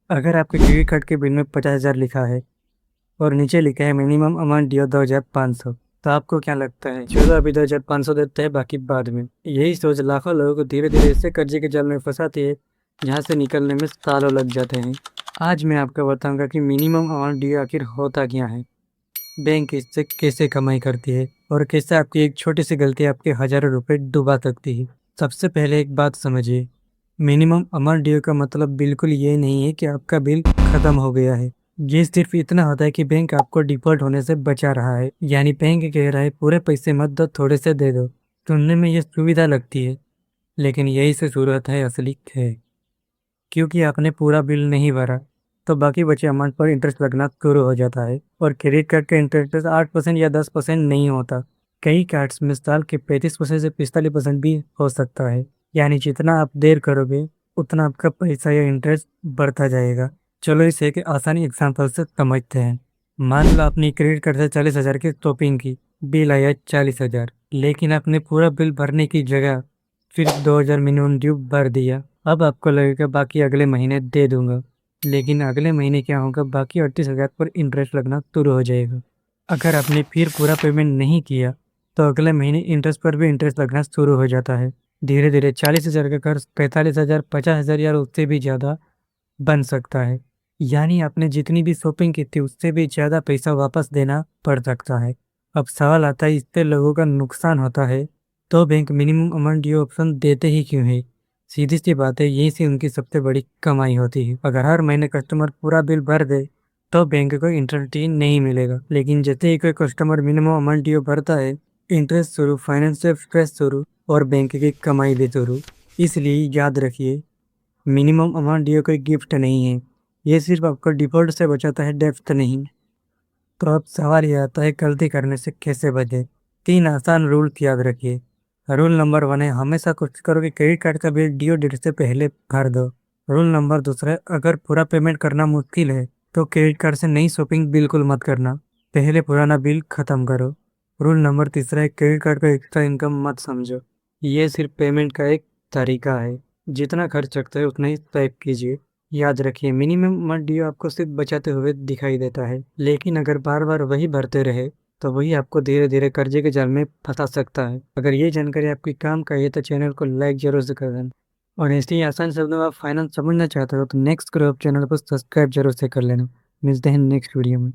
अगर आपके credit card के बिल में 50,000 लिखा है और नीचे लिखा है मिनिमम अमाउंट ड्यू 2,500, तो आपको क्या लगता है? चलो अभी 2,500 देते हैं, बाकी बाद में। यही सोच लाखों लोगों को धीरे धीरे इससे कर्जे के जाल में फंसाती है जहाँ से निकलने में सालों लग जाते हैं। आज मैं आपको बताऊंगा कि मिनिमम अमाउंट ड्यू आखिर होता क्या है, बैंक इससे कैसे कमाई करती है और कैसे आपकी एक छोटी सी गलती आपके हजारों रुपए डुबा सकती है। सबसे पहले एक बात समझिए, मिनिमम अमाउंट ड्यू का मतलब बिल्कुल ये नहीं है कि आपका बिल खत्म हो गया है। ये सिर्फ इतना होता है कि बैंक आपको डिफॉल्ट होने से बचा रहा है। यानी बैंक कह रहा है पूरे पैसे मत दो, थोड़े से दे दो। सुनने में ये सुविधा लगती है, लेकिन यही से शुरू होता है असली खेल। क्योंकि आपने पूरा बिल नहीं भरा, तो बाकी बचे अमाउंट पर इंटरेस्ट लगना शुरू हो जाता है। और क्रेडिट कार्ड का इंटरेस्ट 8% या 10% नहीं होता। कई कार्ड्स में साल के 35% से 45% भी हो सकता है। यानी जितना आप देर करोगे, उतना आपका पैसा या इंटरेस्ट बढ़ता जाएगा। चलो इसे एक आसानी एग्जाम्पल से समझते हैं। मान लो आपने क्रेडिट कार्ड से 40,000 की शॉपिंग की, बिल आया 40,000, लेकिन आपने पूरा बिल भरने की जगह सिर्फ 2,000 मिनिमम ड्यू भर दिया। अब आपको लगेगा बाकी अगले महीने दे दूंगा, लेकिन अगले महीने क्या होगा, बाकी 38,000 पर इंटरेस्ट लगना शुरू हो जाएगा। अगर आपने फिर पूरा पेमेंट नहीं किया, तो अगले महीने इंटरेस्ट पर भी इंटरेस्ट लगना शुरू हो जाता है। धीरे धीरे 40,000 का कर्ज 45,000, 50,000 या उससे भी ज़्यादा बन सकता है। यानी आपने जितनी भी शॉपिंग की थी उससे भी ज़्यादा पैसा वापस देना पड़ सकता है। अब सवाल आता है, इससे लोगों का नुकसान होता है तो bank minimum amount due option देते ही क्यों है? सीधी सी बात है, यही से उनकी सबसे बड़ी कमाई होती है। अगर हर महीने कस्टमर पूरा बिल भर दे तो बैंक को इंटरेस्ट ही नहीं मिलेगा, लेकिन जैसे ही कोई कस्टमर मिनिमम अमाउंट ड्यू भरता है, इंटरेस्ट शुरू, फाइनेंशियल स्ट्रेस शुरू और बैंक की कमाई भी शुरू। इसलिए याद रखिए, मिनिमम अमाउंट ड्यू कोई गिफ्ट नहीं है, ये सिर्फ आपको डिफॉल्ट से बचाता है, डेप्थ नहीं। तो अब सवाल ये आता है, गलती करने से कैसे बचे? 3 आसान रूल याद रखिए। रूल नंबर 1 है, हमेशा कोशिश करो कि क्रेडिट कार्ड का बिल ड्यू डेट से पहले भर दो। रूल नंबर 2 है, अगर पूरा पेमेंट करना मुश्किल है तो क्रेडिट कार्ड से नई शॉपिंग बिल्कुल मत करना, पहले पुराना बिल खत्म करो। रूल नंबर 3 है, क्रेडिट कार्ड को एक्स्ट्रा इनकम मत समझो, ये सिर्फ पेमेंट का एक तरीका है। जितना खर्च सकते हैं उतना ही सेव कीजिए। याद रखिए, मिनिमम अमाउंट ड्यू आपको सिर्फ बचाते हुए दिखाई देता है, लेकिन अगर बार बार वही भरते रहे तो वही आपको धीरे धीरे कर्जे के जाल में फंसा सकता है। अगर ये जानकारी आपकी काम का है तो चैनल को लाइक जरूर से कर देना। और ऐसे ही आसान शब्दों में आप फाइनेंस समझना चाहते हो तो नेक्स्ट ग्रो चैनल को सब्सक्राइब जरूर से कर लेना। मिलते हैं नेक्स्ट वीडियो में।